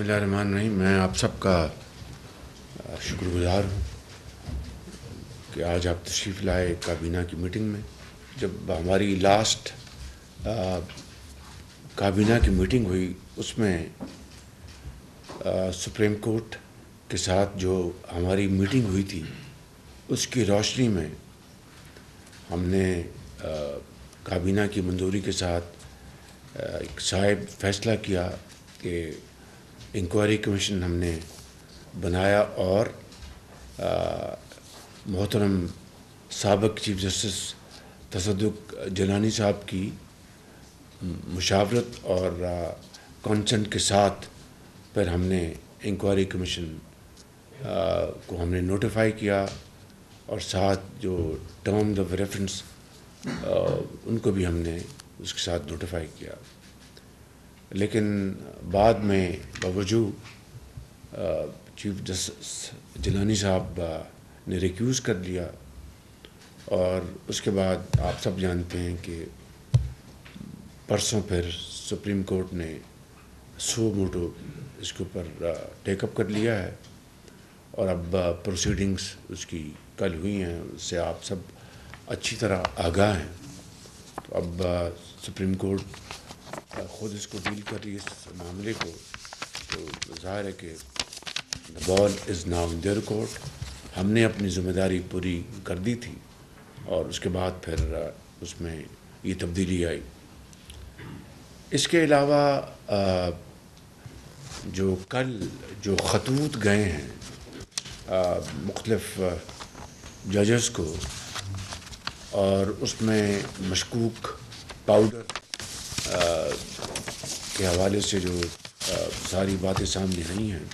بسم اللہ الرحمن الرحیم. میں آپ سب کا شکر گزار ہوں کہ آج آپ تشریف لائے کابینہ کی میٹنگ میں. جب ہماری لاسٹ کابینہ کی میٹنگ ہوئی اس میں سپریم کورٹ کے ساتھ جو ہماری میٹنگ ہوئی تھی اس کی روشنی میں ہم نے کابینہ کی منظوری کے ساتھ ایک صاحب فیصلہ کیا کہ انکوائری کمیشن ہم نے بنایا اور محترم سابق چیف جسٹس تصدق جیلانی صاحب کی مشاورت اور کنسنٹ کے ساتھ پھر ہم نے انکوائری کمیشن کو ہم نے نوٹیفائی کیا اور ساتھ جو ٹرمز آف ریفرنس ان کو بھی ہم نے اس کے ساتھ نوٹیفائی کیا. لیکن بعد میں باوجود چیف جسٹس جیلانی صاحب نے ریکیوز کر لیا اور اس کے بعد آپ سب جانتے ہیں کہ پرسوں پھر سپریم کورٹ نے سو موٹو اس کے اوپر ٹیک اپ کر لیا ہے اور اب پروسیڈنگز اس کی کل ہوئی ہیں. اس سے آپ سب اچھی طرح آگاہ ہیں. تو اب سپریم کورٹ خود اس کو ڈیل کر رہی ہے اس معاملے کو. تو ظاہر ہے کہ the ball is now in their court. ہم نے اپنی ذمہ داری پوری کر دی تھی اور اس کے بعد پھر اس میں یہ تبدیلی آئی. اس کے علاوہ جو کل جو خطوط گئے ہیں مختلف ججز کو اور اس میں مشکوک پاؤڈر کے حوالے سے جو ساری باتیں سامنے آئی ہیں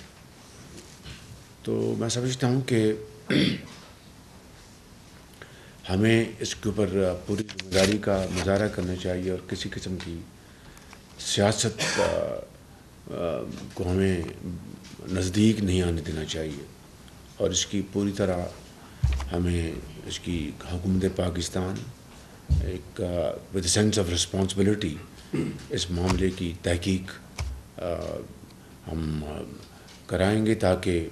تو میں سمجھتا ہوں کہ ہمیں اس کے اوپر پوری ذمہ داری کا مظاہرہ کرنا چاہیے اور کسی قسم کی سیاست کو ہمیں نزدیک نہیں آنے دینا چاہیے اور اس کی پوری طرح ہمیں اس کی حکومت پاکستان ایک ود سینس آف رسپانسبلٹی اس معاملے کی تحقیق ہم کرائیں گے تاکہ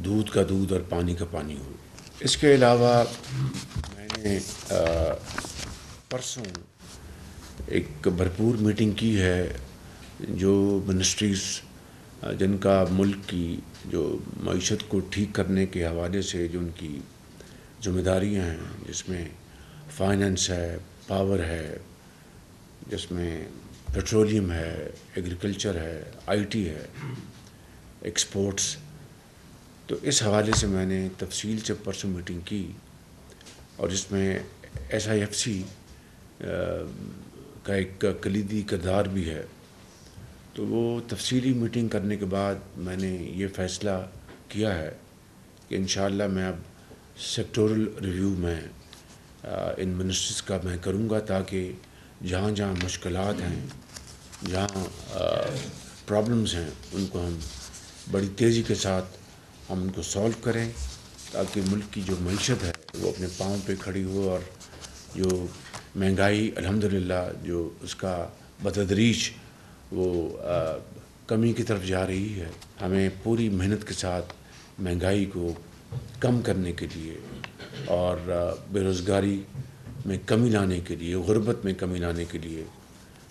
دودھ کا دودھ اور پانی کا پانی ہو. اس کے علاوہ میں نے پرسوں ایک بھرپور میٹنگ کی ہے جو منسٹریز جن کا ملک کی جو معیشت کو ٹھیک کرنے کے حوالے سے جو ان کی ذمہ داریاں ہیں جس میں فائننس ہے, پاور ہے, جس میں پیٹرولیم ہے, ایگریکلچر ہے, آئی ٹی ہے, ایکسپورٹس. تو اس حوالے سے میں نے تفصیل سے پرسوں میٹنگ کی اور اس میں ایس آئی ایف سی کا ایک کلیدی کردار بھی ہے. تو وہ تفصیلی میٹنگ کرنے کے بعد میں نے یہ فیصلہ کیا ہے کہ انشاءاللہ میں اب سیکٹورل ریویو میں ان منسٹریز کا میں کروں گا تاکہ جہاں جہاں مشکلات ہیں, جہاں پرابلمز ہیں ان کو ہم بڑی تیزی کے ساتھ ہم ان کو سولو کریں تاکہ ملک کی جو معیشت ہے وہ اپنے پاؤں پہ کھڑی ہو اور جو مہنگائی الحمدللہ جو اس کا بتدریج وہ کمی کی طرف جا رہی ہے. ہمیں پوری محنت کے ساتھ مہنگائی کو کم کرنے کے لیے اور بے روزگاری میں کمی لانے کے لیے, غربت میں کمی لانے کے لیے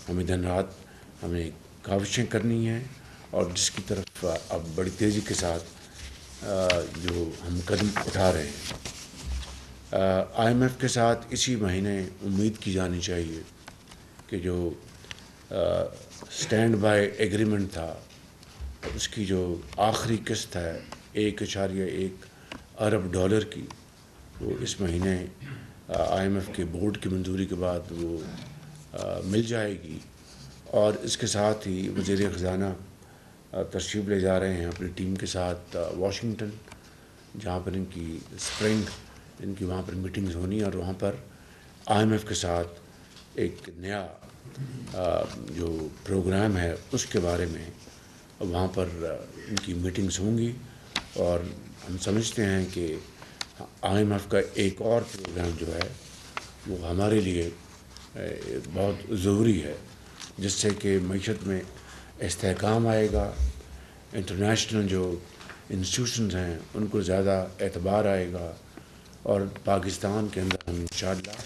ہمیں دن رات ہمیں کاوشیں کرنی ہیں اور جس کی طرف اب بڑی تیزی کے ساتھ جو ہم قدم اٹھا رہے ہیں. آئی ایم ایف کے ساتھ اسی مہینے امید کی جانی چاہیے کہ جو اسٹینڈ بائی ایگریمنٹ تھا اس کی جو آخری قسط ہے 1.1 ارب ڈالر کی وہ اس مہینے آئی ایم ایف کے بورڈ کی منظوری کے بعد وہ مل جائے گی. اور اس کے ساتھ ہی وزیر خزانہ تشریف لے جا رہے ہیں اپنی ٹیم کے ساتھ واشنگٹن جہاں پر ان کی اسپرنگ ان کی وہاں پر میٹنگز ہونی اور وہاں پر آئی ایم ایف کے ساتھ ایک نیا جو پروگرام ہے اس کے بارے میں وہاں پر ان کی میٹنگز ہوں گی. اور ہم سمجھتے ہیں کہ آئی ایم ایف کا ایک اور پروگرام جو ہے وہ ہمارے لیے بہت ضروری ہے جس سے کہ معیشت میں استحکام آئے گا, انٹرنیشنل جو انسٹیٹیوشنز ہیں ان کو زیادہ اعتبار آئے گا، اور پاکستان کے اندر ہم انشاءاللہ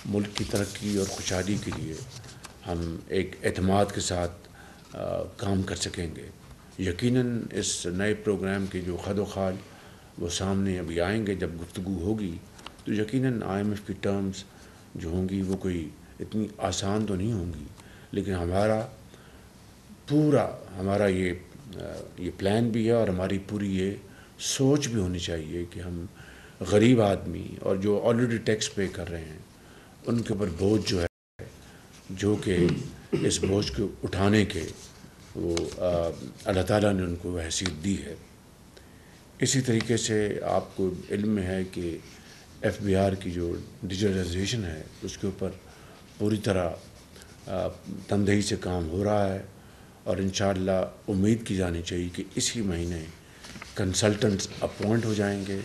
ملک کی ترقی اور خوشحالی کے لیے ہم ایک اعتماد کے ساتھ کام کر سکیں گے۔ یقیناً اس نئے پروگرام کے جو خد و خال وہ سامنے ابھی آئیں گے، جب گفتگو ہوگی تو یقیناً IMF کی ٹرمز جو ہوں گی وہ کوئی اتنی آسان تو نہیں ہوں گی، لیکن ہمارا یہ پلان بھی ہے، اور ہماری پوری یہ سوچ بھی ہونی چاہیے کہ ہم غریب آدمی اور جو آلریڈی ٹیکس پے کر رہے ہیں ان کے اوپر بوجھ جو ہے، جو کہ اس بوجھ کو اٹھانے کے وہ اللہ تعالیٰ نے ان کو حیثیت دی ہے۔ اسی طریقے سے آپ کو علم میں ہے کہ FBR کی جو ڈیجیٹلائزیشن ہے اس کے اوپر پوری طرح تندہی سے کام ہو رہا ہے، اور انشاءاللہ امید کی جانی چاہیے کہ اسی مہینے کنسلٹنٹس اپوائنٹ ہو جائیں گے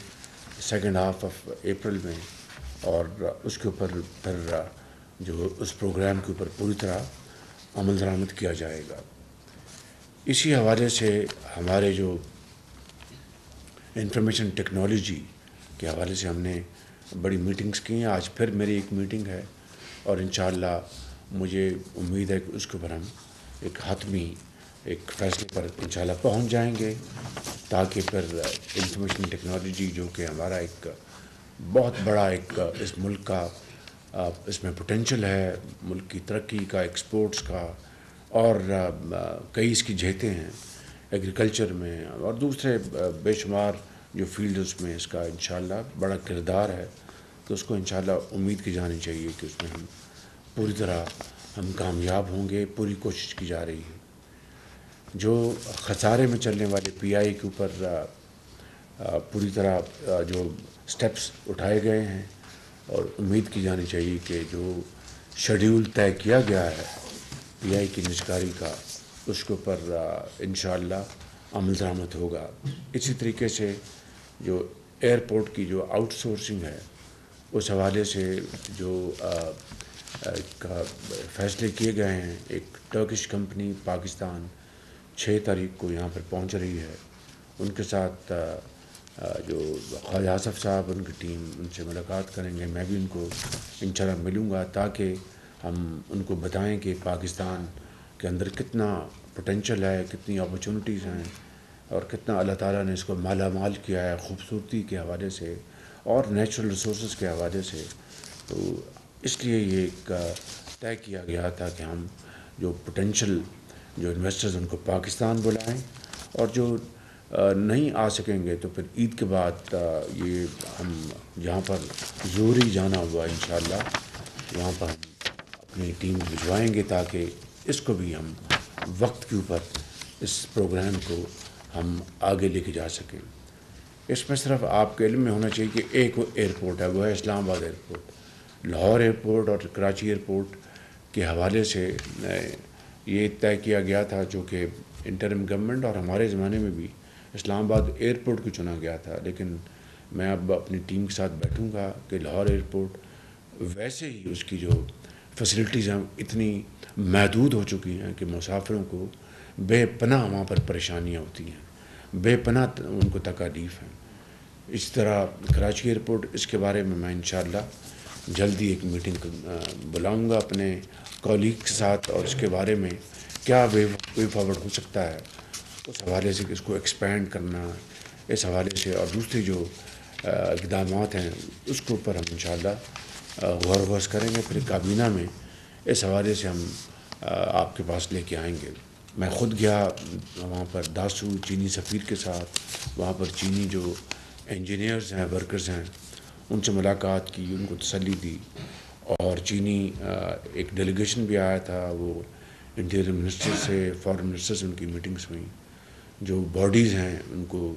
سیکنڈ ہاف آف اپریل میں، اور اس کے اوپر پھر جو اس پروگرام کے اوپر پوری طرح عمل درآمد کیا جائے گا۔ اسی حوالے سے ہمارے جو انفارمیشن ٹیکنالوجی کے حوالے سے ہم نے بڑی میٹنگز کی ہیں، آج پھر میری ایک میٹنگ ہے، اور انشاءاللہ مجھے امید ہے کہ اس کے اوپر ہم ایک حتمی ایک فیصلے پر انشاءاللہ پہنچ جائیں گے، تاکہ پھر انفارمیشن ٹیکنالوجی جو کہ ہمارا ایک بہت بڑا ایک اس ملک کا اس میں پوٹینشل ہے، ملک کی ترقی کا، ایکسپورٹس کا، اور کئی اس کی جہتیں ہیں ایگریکلچر میں اور دوسرے بے شمار جو فیلڈز میں اس کا انشاءاللہ بڑا کردار ہے، تو اس کو انشاءاللہ امید کی جانی چاہیے کہ اس میں ہم پوری طرح ہم کامیاب ہوں گے۔ پوری کوشش کی جا رہی ہے۔ جو خسارے میں چلنے والے PI کے اوپر پوری طرح جو سٹیپس اٹھائے گئے ہیں، اور امید کی جانی چاہیے کہ جو شیڈیول طے کیا گیا ہے PI کی نجکاری کا، اس کے اوپر انشاءاللہ عمل درآمد ہوگا۔ اسی طریقے سے جو ایئرپورٹ کی جو آؤٹ سورسنگ ہے اس حوالے سے جو فیصلے کیے گئے ہیں، ایک ٹرکش کمپنی پاکستان 6 تاریخ کو یہاں پر پہنچ رہی ہے، ان کے ساتھ جو خواجہ آصف صاحب ان کی ٹیم ان سے ملاقات کریں گے، میں بھی ان کو انشاءاللہ ملوں گا، تاکہ ہم ان کو بتائیں کہ پاکستان کے اندر کتنا پوٹینشل ہے، کتنی اپرچونٹیز ہیں، اور کتنا اللہ تعالیٰ نے اس کو مالا مال کیا ہے خوبصورتی کے حوالے سے اور نیچرل ریسورسز کے حوالے سے۔ تو اس لیے یہ ایک طے کیا گیا تھا کہ ہم جو پوٹینشل جو انویسٹرز ان کو پاکستان بلائیں، اور جو نہیں آ سکیں گے تو پھر عید کے بعد یہ ہم جہاں پر ضروری جانا ہوا انشاءاللہ وہاں پر ہم اپنی ٹیم بھجوائیں گے، تاکہ اس کو بھی ہم وقت کے اوپر اس پروگرام کو ہم آگے لے کے جا سکیں۔ اس میں صرف آپ کے علم میں ہونا چاہیے کہ ایک ایئرپورٹ ہے، وہ ہے اسلام آباد ایئرپورٹ۔ لاہور ایئرپورٹ اور کراچی ایئرپورٹ کے حوالے سے یہ طے کیا گیا تھا، جو کہ انٹرم گورنمنٹ اور ہمارے زمانے میں بھی اسلام آباد ایئرپورٹ کو چنا گیا تھا، لیکن میں اب اپنی ٹیم کے ساتھ بیٹھوں گا کہ لاہور ایئرپورٹ ویسے ہی اس کی جو فیسلٹیز ہیں اتنی محدود ہو چکی ہیں کہ مسافروں کو بے پناہ وہاں پر پریشانیاں ہوتی ہیں، بے پناہ ان کو تکالیف ہیں۔ اس طرح کراچی ایئرپورٹ، اس کے بارے میں انشاءاللہ جلدی ایک میٹنگ بلاؤں گا اپنے کولیگ کے ساتھ، اور اس کے بارے میں کیا وے فارورڈ ہو سکتا ہے اس حوالے سے، کہ اس کو ایکسپینڈ کرنا اس حوالے سے، اور دوسری جو اقدامات ہیں اس کے اوپر ہم انشاءاللہ غور و خوض کریں گے۔ پھر کابینہ میں اس حوالے سے ہم آپ کے پاس لے کے آئیں گے۔ میں خود گیا وہاں پر داسو چینی سفیر کے ساتھ، وہاں پر چینی جو انجینئرز ہیں، ورکرز ہیں، ان سے ملاقات کی، ان کو تسلی دی، اور چینی ایک ڈیلیگیشن بھی آیا تھا، وہ انٹیریئر منسٹر سے، فارن منسٹر سے ان کی میٹنگز ہوئیں، جو باڈیز ہیں ان کو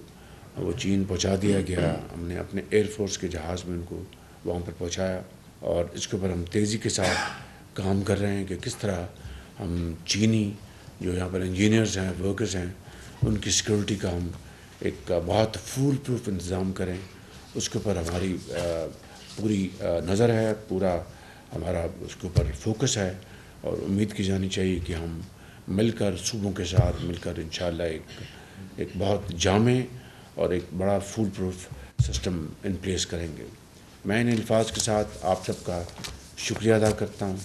وہ چین پہنچا دیا گیا، ہم نے اپنے ایئر فورس کے جہاز میں ان کو وہاں پر پہنچایا، اور اس کے اوپر ہم تیزی کے ساتھ کام کر رہے ہیں کہ کس طرح ہم چینی جو یہاں پر انجینئرز ہیں، ورکرز ہیں، ان کی سیکورٹی کا ہم ایک بہت فول پروف انتظام کریں۔ اس کے اوپر ہماری پوری نظر ہے، پورا ہمارا اس کے اوپر فوکس ہے، اور امید کی جانی چاہیے کہ ہم مل کر صوبوں کے ساتھ مل کر انشاءاللہ ایک ایک بہت جامع اور ایک بڑا foolproof system in place کریں گے. میں ان الفاظ کے ساتھ آپ سب کا شکریہ ادا کرتا ہوں.